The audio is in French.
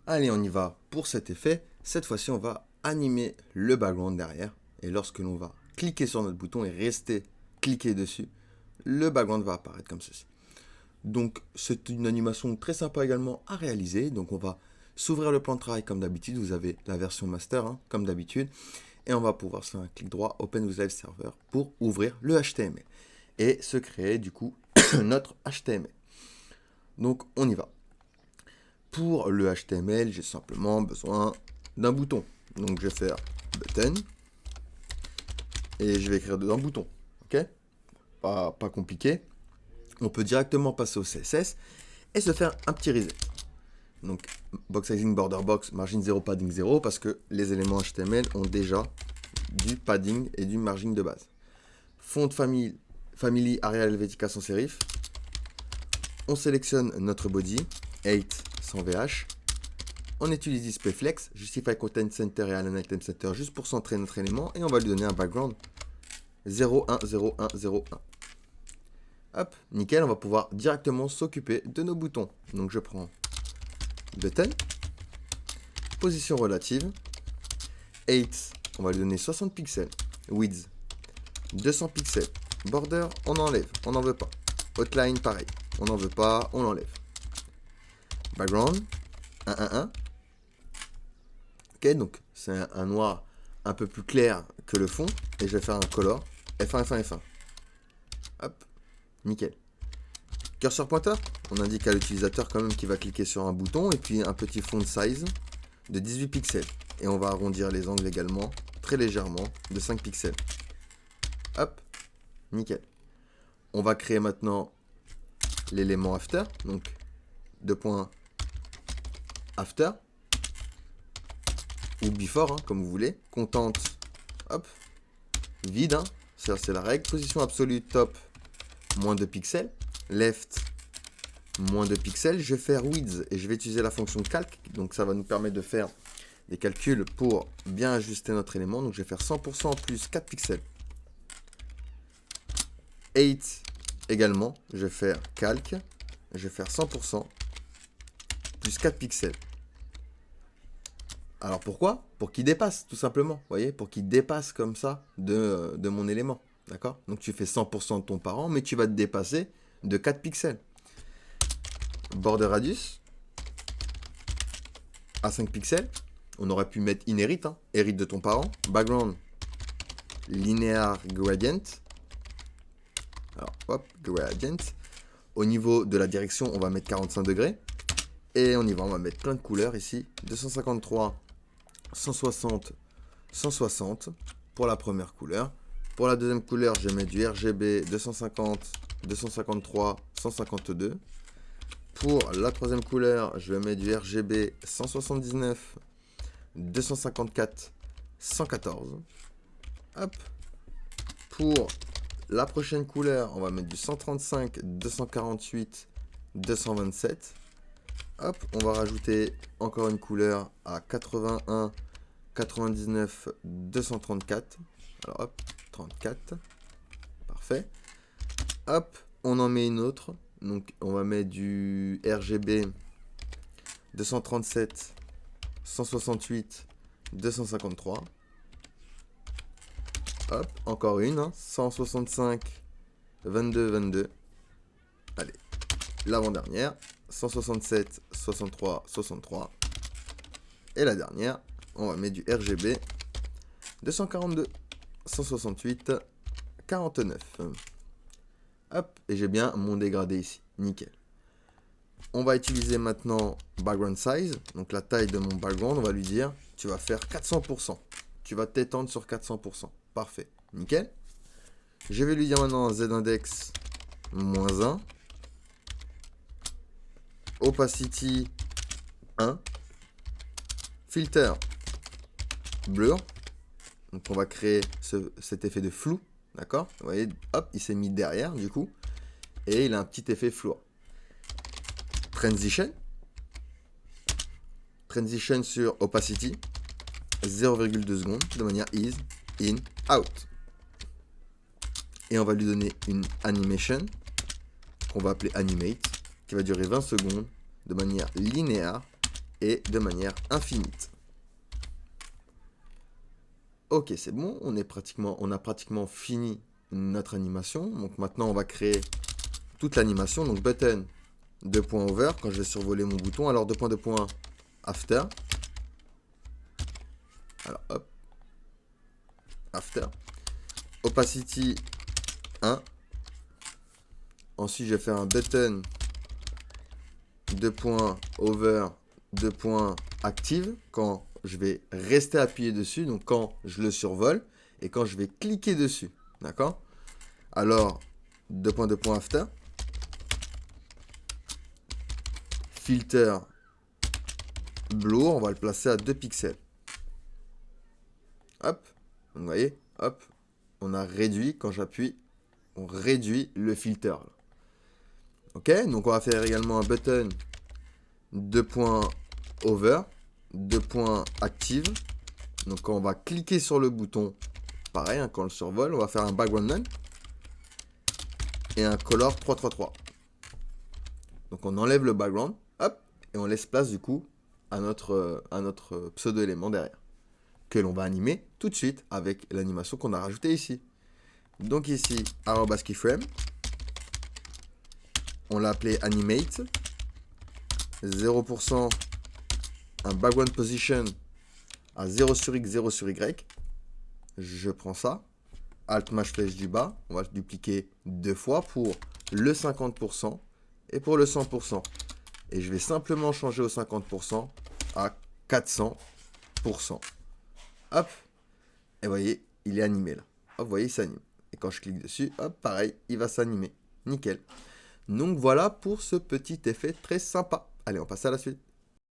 Allez, on y va pour cet effet. Cette fois-ci, on va animer le background derrière. Et lorsque l'on va cliquer sur notre bouton et rester cliqué dessus, le background va apparaître comme ceci. Donc, c'est une animation très sympa également à réaliser. Donc, on va s'ouvrir le plan de travail comme d'habitude. Vous avez la version master, comme d'habitude. Et on va pouvoir faire un clic droit, Open with Live Server, pour ouvrir le HTML. Et se créer, du coup, notre HTML. Donc, on y va. Pour le HTML, j'ai simplement besoin d'un bouton. Donc, je vais faire button. Et je vais écrire dedans bouton. Ok? Pas compliqué. On peut directement passer au CSS et se faire un petit reset. Donc, box sizing, border box, margin 0, padding 0, parce que les éléments HTML ont déjà du padding et du margin de base. Font family Arial Helvetica sans serif. On sélectionne notre body, 8 sans VH. On utilise displayFlex, justify content center et align item center juste pour centrer notre élément et on va lui donner un background 0, 1, 0, 1, 0, 1. Hop, nickel, on va pouvoir directement s'occuper de nos boutons. Donc je prends button, position relative, 8, on va lui donner 60 pixels, width 200 pixels, border, on enlève, on n'en veut pas. Outline, pareil, on n'en veut pas, on l'enlève. Background, 1, 1, 1. Ok, donc c'est un noir un peu plus clair que le fond, et je vais faire un color, F1, F1, F1. Hop, nickel. Cursor pointer, on indique à l'utilisateur quand même qu'il va cliquer sur un bouton et puis un petit font size de 18 pixels. Et on va arrondir les angles également très légèrement de 5 pixels. Hop, nickel. On va créer maintenant l'élément after, donc 2 points after ou before, comme vous voulez. Content, hop, vide, ça c'est la règle. Position absolue top, moins 2 pixels. Left, moins 2 pixels. Je vais faire width et je vais utiliser la fonction calc. Donc ça va nous permettre de faire des calculs pour bien ajuster notre élément. Donc je vais faire 100% plus 4 pixels. 8 également. Je vais faire calc. Je vais faire 100% plus 4 pixels. Alors pourquoi? Pour qu'il dépasse, tout simplement. Vous voyez, pour qu'il dépasse comme ça de mon élément. D'accord? Donc tu fais 100% de ton parent, mais tu vas te dépasser de 4 pixels. Border radius à 5 pixels. On aurait pu mettre inherit, hérite de ton parent. Background linear gradient. Alors hop, gradient. Au niveau de la direction, on va mettre 45 degrés. Et on y va, on va mettre plein de couleurs ici. 253, 160, 160 pour la première couleur. Pour la deuxième couleur, je mets du RGB 250, 253, 152. Pour la troisième couleur, je vais mettre du RGB 179, 254, 114. Hop. Pour la prochaine couleur, on va mettre du 135, 248, 227. Hop, on va rajouter encore une couleur à 81, 99, 234. Alors hop, 34. Parfait. Hop, on en met une autre. Donc on va mettre du RGB 237, 168, 253. Hop, encore une. 165, 22, 22. Allez, l'avant-dernière. 167, 63, 63. Et la dernière, on va mettre du RGB 242, 168, 49. Hop, et j'ai bien mon dégradé ici. Nickel. On va utiliser maintenant background size. Donc la taille de mon background, on va lui dire, tu vas faire 400%. Tu vas t'étendre sur 400%. Parfait. Nickel. Je vais lui dire maintenant z-index moins 1. Opacity 1. Filter blur. Donc on va créer cet effet de flou. D'accord? Vous voyez, hop, il s'est mis derrière du coup. Et il a un petit effet flou. Transition. Transition sur opacity. 0,2 secondes de manière ease, in, out. Et on va lui donner une animation qu'on va appeler animate, qui va durer 20 secondes de manière linéaire et de manière infinite. Ok, c'est bon, on a pratiquement fini notre animation. Donc maintenant, on va créer toute l'animation. Donc button, 2.over, quand je vais survoler mon bouton. Alors 2.2. After. Alors hop, after. Opacity 1. Ensuite, je vais faire un button, 2.over, 2.active, quand je vais rester appuyé dessus, donc quand je le survole, et quand je vais cliquer dessus, d'accord? Alors, 2.2.after, filter blur, on va le placer à 2 pixels. Hop, donc vous voyez, hop, on a réduit, quand j'appuie, on réduit le filter. Là. Ok, donc on va faire également un button, 2.over, 2.active. Donc quand on va cliquer sur le bouton, pareil, hein, quand on le survole, on va faire un background none et un color 333. Donc on enlève le background, hop, et on laisse place du coup à notre pseudo-élément derrière, que l'on va animer tout de suite avec l'animation qu'on a rajoutée ici. Donc ici, @keyframe, on l'a appelé animate, 0%, un background position à 0 sur X, 0 sur Y. Je prends ça, Alt Maj flèche du bas, on va le dupliquer 2 fois pour le 50% et pour le 100%. Et je vais simplement changer au 50% à 400%. Hop, et vous voyez, il est animé là. Hop, vous voyez, il s'anime. Et quand je clique dessus, hop, pareil, il va s'animer. Nickel. Donc voilà pour ce petit effet très sympa. Allez, on passe à la suite.